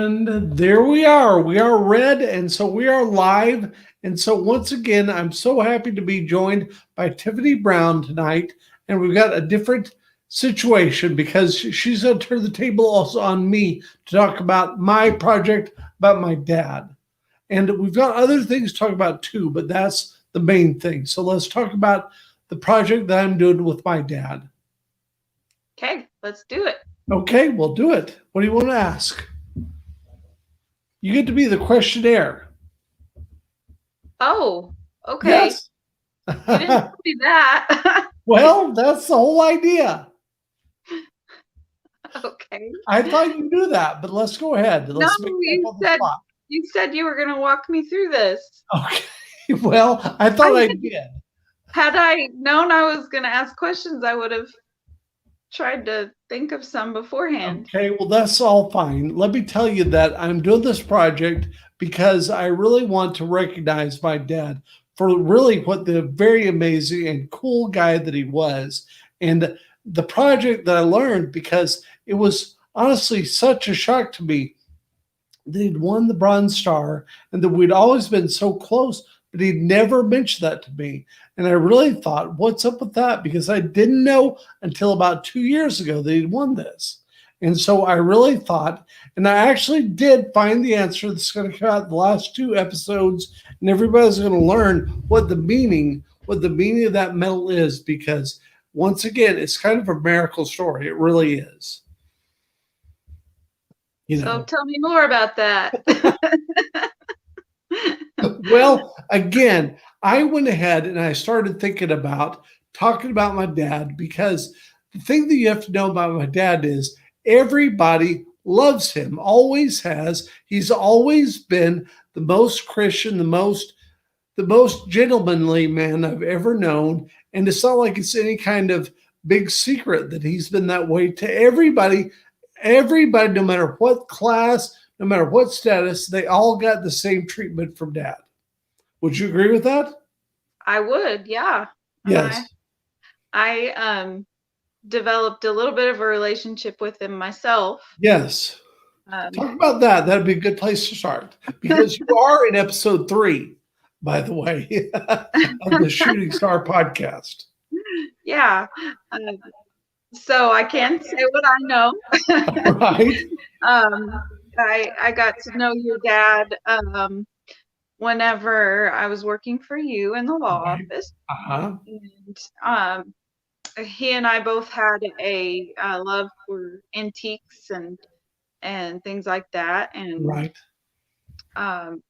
And there we are. We are red, and so we are live. And so once again, I'm so happy to be joined by Tiffany Brown tonight. And we've got a different situation because she's going to turn the table also on me to talk about my project about my dad. And we've got other things to talk about too, but that's the main thing. So let's talk about the project that I'm doing with my dad. Okay, let's do it. Okay, we'll do it. What do you want to ask? You get to be the questionnaire. Oh, okay. Yes. You didn't tell me that. Well, that's the whole idea. Okay. I thought you knew that, but let's go ahead. No, Let's make that you on the said spot. you said you were going to walk me through this. Okay. Well, I thought I did. Had I known I was going to ask questions, I would have tried to think of some beforehand. Okay, well, that's all fine. Let me tell you that I'm doing this project because I really want to recognize my dad for really what the very amazing and cool guy that he was. And the project that I learned because it was honestly such a shock to me. They'd won the Bronze Star and that we'd always been so close, but he'd never mentioned that to me. And I really thought, what's up with that? Because I didn't know until about 2 years ago that he'd won this. And so I really thought, and I actually did find the answer that's going to come out in the last two episodes, and everybody's going to learn what the meaning of that medal is, because once again, it's kind of a miracle story. It really is. So tell me more about that. Well, again, I went ahead and I started thinking about talking about my dad because the thing that you have to know about my dad is everybody loves him, always has. He's always been the most Christian, the most gentlemanly man I've ever known. And it's not like it's any kind of big secret that he's been that way to everybody. Everybody, no matter what class, no matter what status, they all got the same treatment from dad. Would you agree with that? I would, yeah. Yes. I developed a little bit of a relationship with him myself. Yes. Talk about that. That'd be a good place to start because you are in episode 3, by the way, of the Shooting Star podcast. Yeah. So I can say what I know. Right. I got to know your dad whenever I was working for you in the law Right. office, Uh-huh. and he and I both had a love for antiques and things like that, and Right.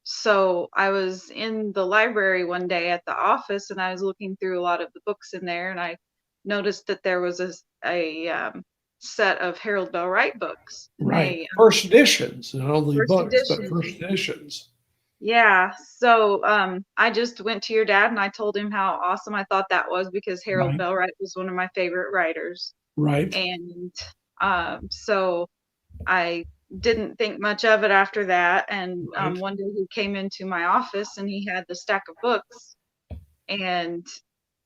so I was in the library one day at the office, and I was looking through a lot of the books in there, and I noticed that there was a set of Harold Bell Wright books, and Right. they First editions, not only first books, but edition. first editions. Yeah, so I just went to your dad and I told him how awesome I thought that was because Harold Right. Bell Wright was one of my favorite writers. Right. And so I didn't think much of it after that. And Right. one day he came into my office and he had the stack of books and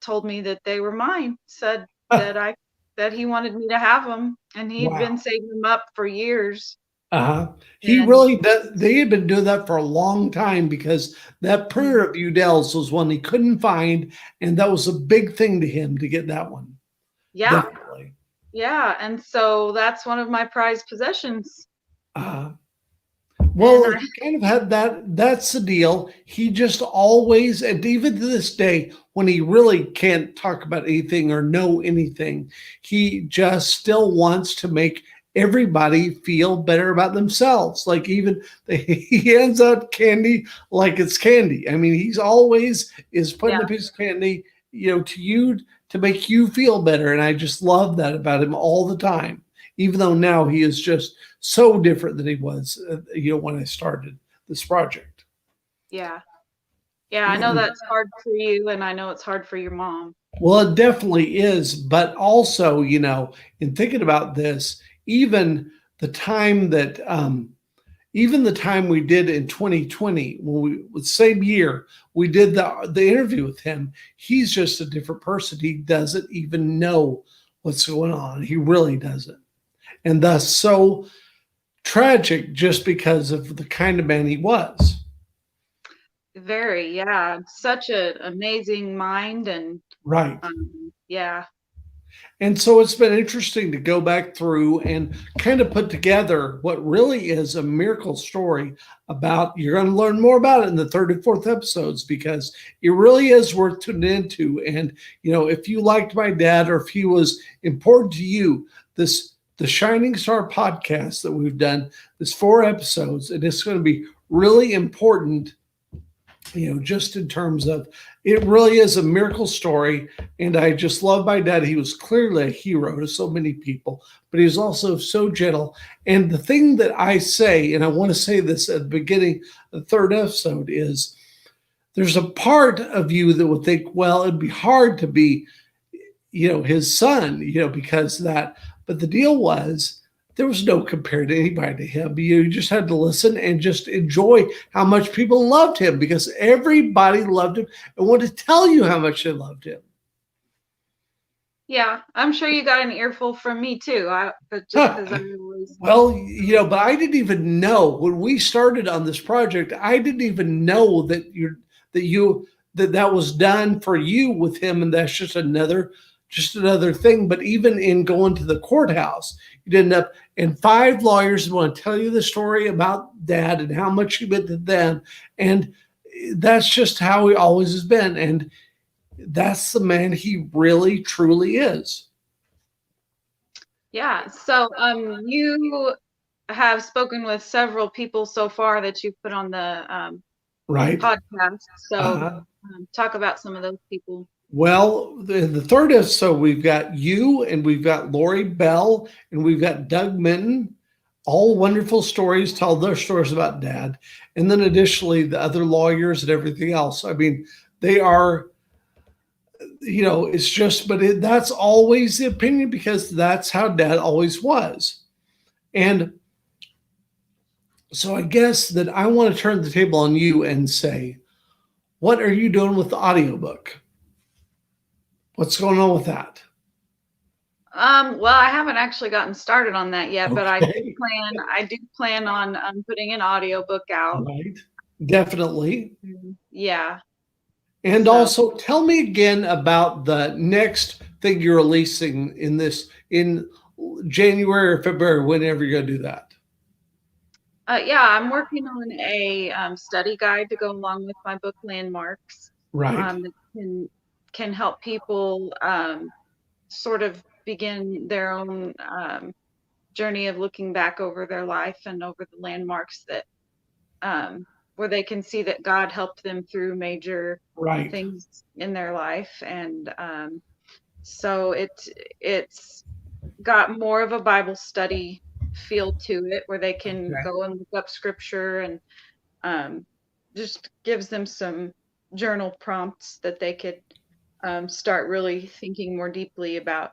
told me that they were mine, said that he wanted me to have them, and he'd Wow. been saving them up for years. Uh-huh. He And really does. They had been doing that for a long time because that printer of Udell's was one he couldn't find, and that was a big thing to him to get that one. yeah, Definitely. yeah, and so that's one of my prized possessions. Uh, And well, he kind of had that. That's the deal. He just always, and even to this day, when he really can't talk about anything or know anything, he just still wants to make everybody feel better about themselves. Like even he hands out candy like it's candy. I mean, he's always is putting yeah, a piece of candy, to you to make you feel better. And I just love that about him all the time. Even though now he is just so different than he was, when I started this project. yeah, yeah, I know that's hard for you, and I know it's hard for your mom. Well, it definitely is, but also, in thinking about this, even the time that, even the time we did in 2020, when the same year we did the interview with him, he's just a different person. He doesn't even know what's going on. He really doesn't, and thus so tragic just because of the kind of man he was. Very, yeah. Such an amazing mind and Right. yeah. And so it's been interesting to go back through and kind of put together what really is a miracle story about. You're going to learn more about it in the third and fourth episodes because it really is worth tuning into. And, if you liked my dad or if he was important to you, the Shining Star podcast that we've done, this 4 episodes, and it's going to be really important, just in terms of it really is a miracle story. And I just love my dad. He was clearly a hero to so many people, but he was also so gentle. And the thing that I say, and I want to say this at the beginning of the third episode, is there's a part of you that would think, well, it'd be hard to be, his son, because that, but the deal was, there was no compared to anybody to him. You just had to listen and just enjoy how much people loved him because everybody loved him and wanted to tell you how much they loved him. Yeah, I'm sure you got an earful from me too. But just because I was well, but I didn't even know when we started on this project. I didn't even know that that was done for you with him, and that's just another thing. But even in going to the courthouse, you'd end up, and 5 lawyers want to tell you the story about Dad and how much he meant to them. And that's just how he always has been. And that's the man he really, truly is. Yeah. So you have spoken with several people so far that you put on the right podcast. So talk about some of those people. Well, the third episode, we've got you and we've got Lori Bell and we've got Doug Minton, all wonderful stories, tell their stories about Dad. And then additionally, the other lawyers and everything else. I mean, they are, it's just, but that's always the opinion because that's how Dad always was. And so I guess that I want to turn the table on you and say, what are you doing with the audiobook? What's going on with that? Well, I haven't actually gotten started on that yet, but I do plan on putting an audiobook out. Right. Definitely. Yeah. And also tell me again about the next thing you're releasing in January or February, whenever you're going to do that. Yeah, I'm working on a study guide to go along with my book Landmarks. Right. That can help people sort of begin their own journey of looking back over their life and over the landmarks that where they can see that God helped them through major things in their life. And so it's got more of a Bible study feel to it where they can go and look up scripture and just gives them some journal prompts that they could start really thinking more deeply about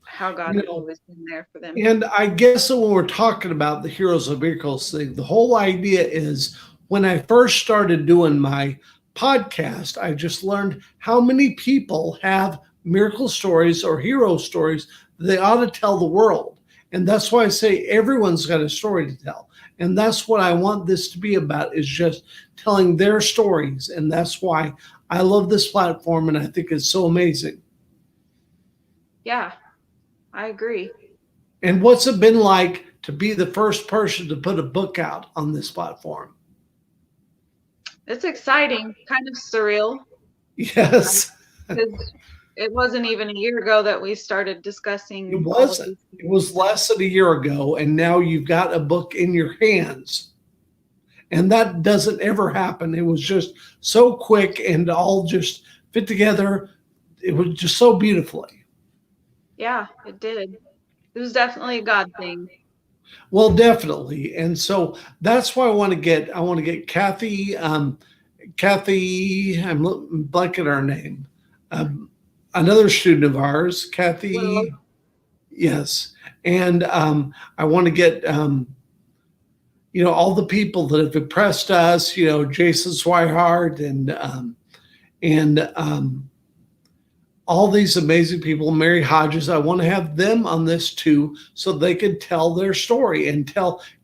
how God has always been there for them. And I guess when we're talking about the Heroes of Miracles thing, the whole idea is when I first started doing my podcast, I just learned how many people have miracle stories or hero stories that they ought to tell the world. And that's why I say everyone's got a story to tell. And that's what I want this to be about, is just telling their stories. And that's why I love this platform, and I think it's so amazing. Yeah, I agree. And what's it been like to be the first person to put a book out on this platform? It's exciting, kind of surreal. Yes. Because it wasn't even a year ago that we started discussing. It wasn't. It was less than a year ago, and now you've got a book in your hands. And that doesn't ever happen. It was just so quick and all just fit together. It was just so beautifully. Yeah, it did. It was definitely a God thing. Well, definitely. And so that's why I want to get Kathy, Kathy, I'm blanking her name. Another student of ours, Kathy. Well, yes. And I want to get all the people that have impressed us, Jason Swihart and all these amazing people, Mary Hodges. I want to have them on this too, so they can tell their story and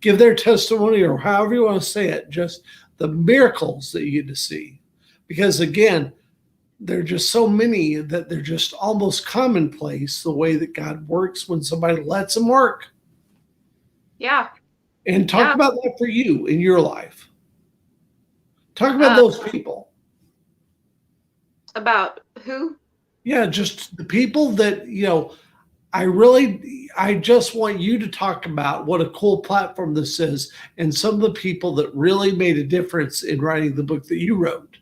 give their testimony, or however you want to say it, just the miracles that you get to see. Because again, there are just so many that they're just almost commonplace, the way that God works when somebody lets him work. Yeah. And talk Yeah. about that for you in your life. Talk about those people. About who? Yeah, just the people that, I just want you to talk about what a cool platform this is, and some of the people that really made a difference in writing the book that you wrote.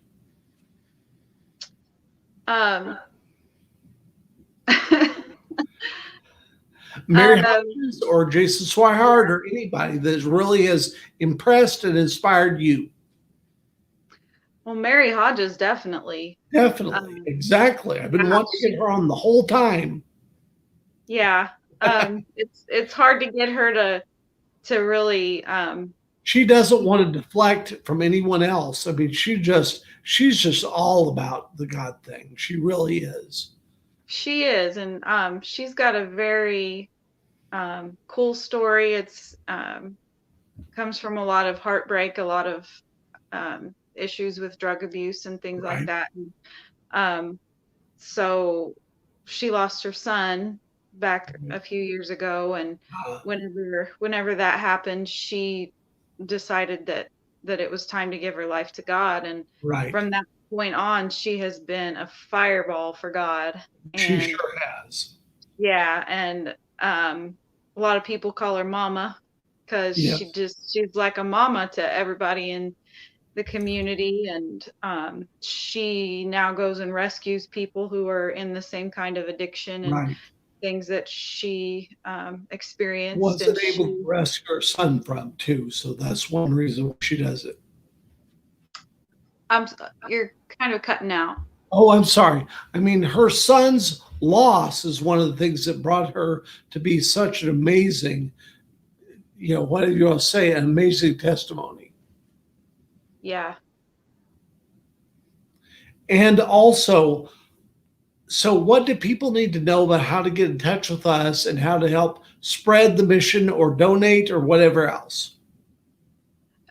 Mary Hodges or Jason Swihart or anybody that really has impressed and inspired you. Well, Mary Hodges, definitely. Definitely. Exactly. I've been wanting to get her on the whole time. Yeah. It's hard to get her to really she doesn't want to deflect from anyone else. I mean, she's just all about the God thing. She really is. She is, and she's got a very cool story. It's comes from a lot of heartbreak, a lot of issues with drug abuse and things like that. And, so she lost her son back a few years ago, and whenever that happened, she decided that it was time to give her life to God. And from that point on, she has been a fireball for God. She sure has. Yeah, and a lot of people call her Mama, because she's like a mama to everybody in the community. And she now goes and rescues people who are in the same kind of addiction and things that she experienced. Wasn't able to rescue her son from too, so that's one reason why she does it. You're kind of cutting out. Oh, I'm sorry. I mean, her son's loss is one of the things that brought her to be such an amazing, what do you want to say, an amazing testimony. Yeah. And also, so what do people need to know about how to get in touch with us and how to help spread the mission or donate or whatever else?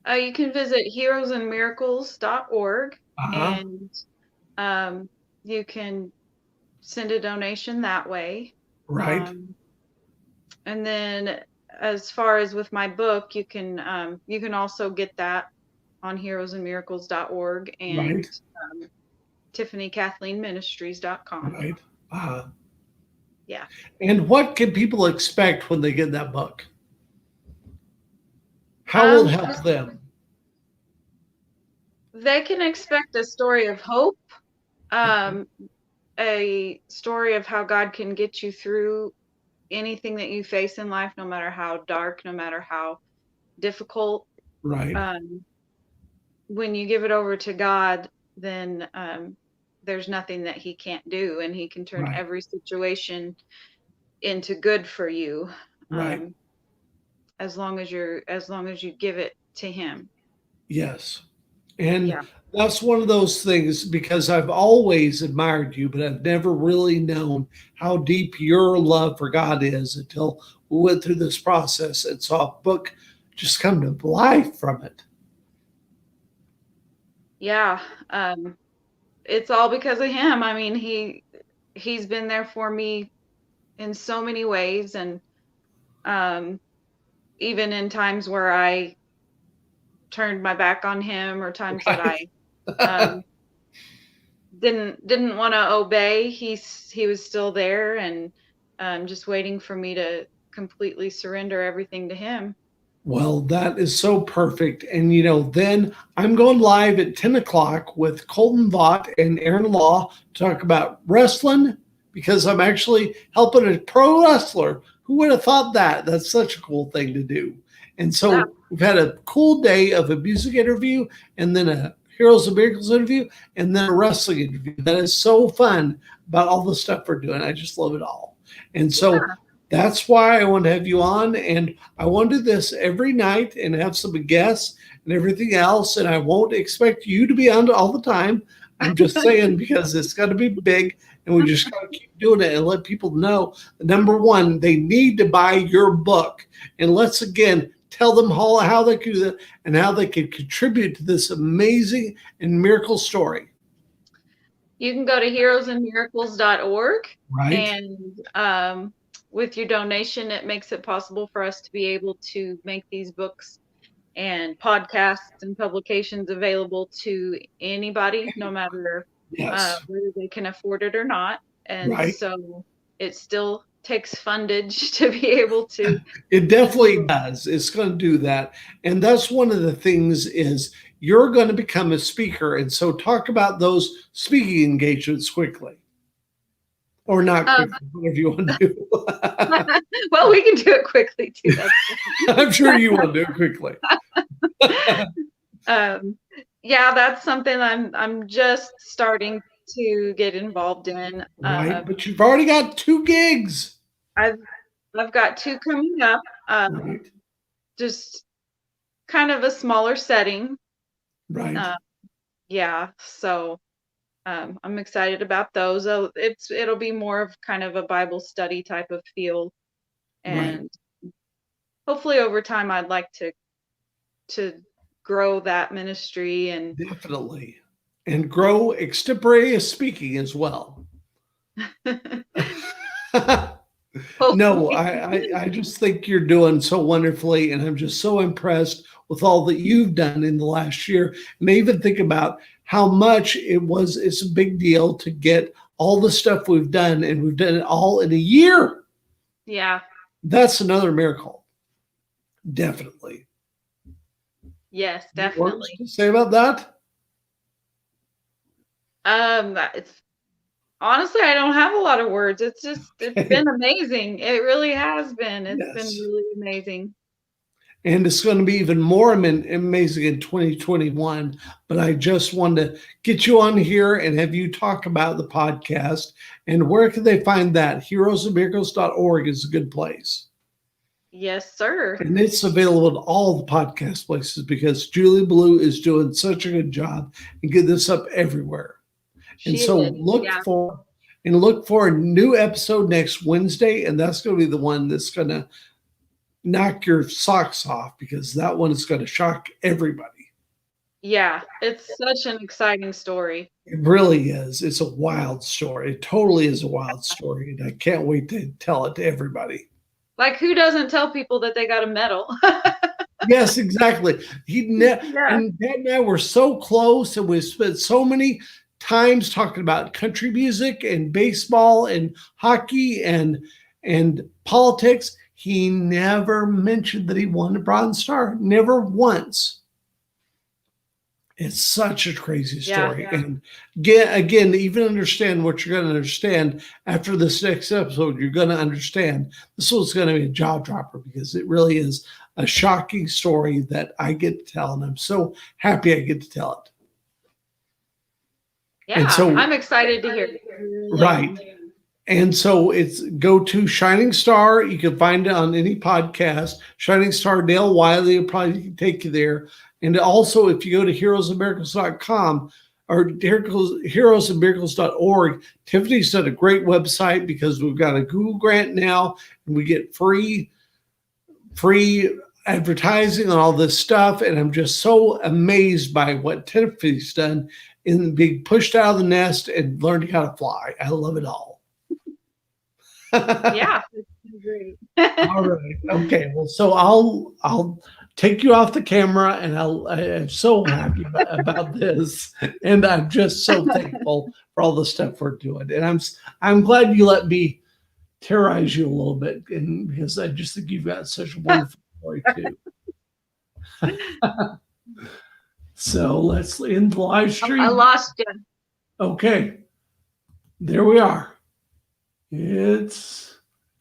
You can visit heroesandmiracles.org, and you can send a donation that way. Right. And then as far as with my book, you can also get that on heroesandmiracles.org and TiffanyKathleenMinistries.com. Right. Yeah. And what can people expect when they get that book? How will it help them? They can expect a story of hope, a story of how God can get you through anything that you face in life, no matter how dark, no matter how difficult. Right. When you give it over to God, then there's nothing that he can't do, and he can turn every situation into good for you. Right. As long as you give it to him. Yes. And that's one of those things, because I've always admired you, but I've never really known how deep your love for God is until we went through this process and saw a book just come to life from it. Yeah. It's all because of him. I mean, he's been there for me in so many ways. And even in times where I turned my back on him, or times that I didn't want to obey, he was still there, and just waiting for me to completely surrender everything to him. Well, that is so perfect. And, then I'm going live at 10 o'clock with Colton Vaught and Aaron Law to talk about wrestling, because I'm actually helping a pro wrestler. Who would have thought that? That's such a cool thing to do. And so we've had a cool day of a music interview, and then a Heroes and Miracles interview, and then a wrestling interview. That is so fun about all the stuff we're doing. I just love it all. And so that's why I want to have you on. And I want to do this every night and have some guests and everything else. And I won't expect you to be on all the time. I'm just saying because it's going to be big, and we just got to keep doing it and let people know. Number one, they need to buy your book, and let's again tell them how they can do that and how they can contribute to this amazing and miracle story. You can go to heroesandmiracles.org, Right? and with your donation, it makes it possible for us to be able to make these books and podcasts and publications available to anybody, no matter Yes. whether they can afford it or not. And Right. so it still takes fundage to be able to. It definitely does. It's going to do that. And that's one of the things is you're going to become a speaker. And so talk about those speaking engagements quickly. Or not quickly, whatever you want to do. Well, we can do it quickly too. I'm sure you want to do it quickly. Yeah, that's something I'm just starting to get involved in. Right, but you've already got 2 gigs. I've got 2 coming up. Right. Just kind of a smaller setting. Right. Yeah, so I'm excited about those. It'll be more of kind of a Bible study type of feel, and hopefully over time I'd like to grow that ministry and definitely, and grow extemporaneous speaking as well. No, I just think you're doing so wonderfully, and I'm just so impressed with all that you've done in the last year. And I even think about how much it's a big deal to get all the stuff we've done, and we've done it all in a year. Yeah. That's another miracle. Definitely. Yes, definitely. Words to say about that? It's honestly, I don't have a lot of words. It's been amazing. It really has been. It's been really amazing. And it's going to be even more amazing in 2021. But I just wanted to get you on here and have you talk about the podcast. And where can they find that? Heroesandmiracles.org is a good place. Yes, sir. And it's available at all the podcast places because Julie Blue is doing such a good job and get this up everywhere. And so look for a new episode next Wednesday, and that's going to be the one that's going to knock your socks off because that one is going to shock everybody. Yeah, it's such an exciting story. It really is. It's a wild story. It totally is a wild story, and I can't wait to tell it to everybody. Like, who doesn't tell people that they got a medal? Yes, exactly. And Dad and I were so close, and we spent so many times talking about country music and baseball and hockey and politics. He never mentioned that he won a Bronze Star. Never once. It's such a crazy story. Yeah. And again, to even understand what you're going to understand after this next episode, you're going to understand this one's going to be a jaw dropper because it really is a shocking story that I get to tell. And I'm so happy I get to tell it. Yeah, and so, I'm excited to hear it. Right. And so go to Shining Star. You can find it on any podcast. Shining Star, Dale Wiley will probably take you there. And also, if you go to heroesandmiracles.com or heroesandmiracles.org, Tiffany's done a great website because we've got a Google grant now, and we get free advertising and all this stuff. And I'm just so amazed by what Tiffany's done in being pushed out of the nest and learning how to fly. I love it all. Yeah, it's great. All right. Okay. Well, so I'll take you off the camera, and I'm so happy about this, and I'm just so thankful for all the stuff we're doing. And I'm glad you let me terrorize you a little bit, and because I just think you've got such a wonderful story too. So let's end the live stream. I lost you. Okay. There we are. It's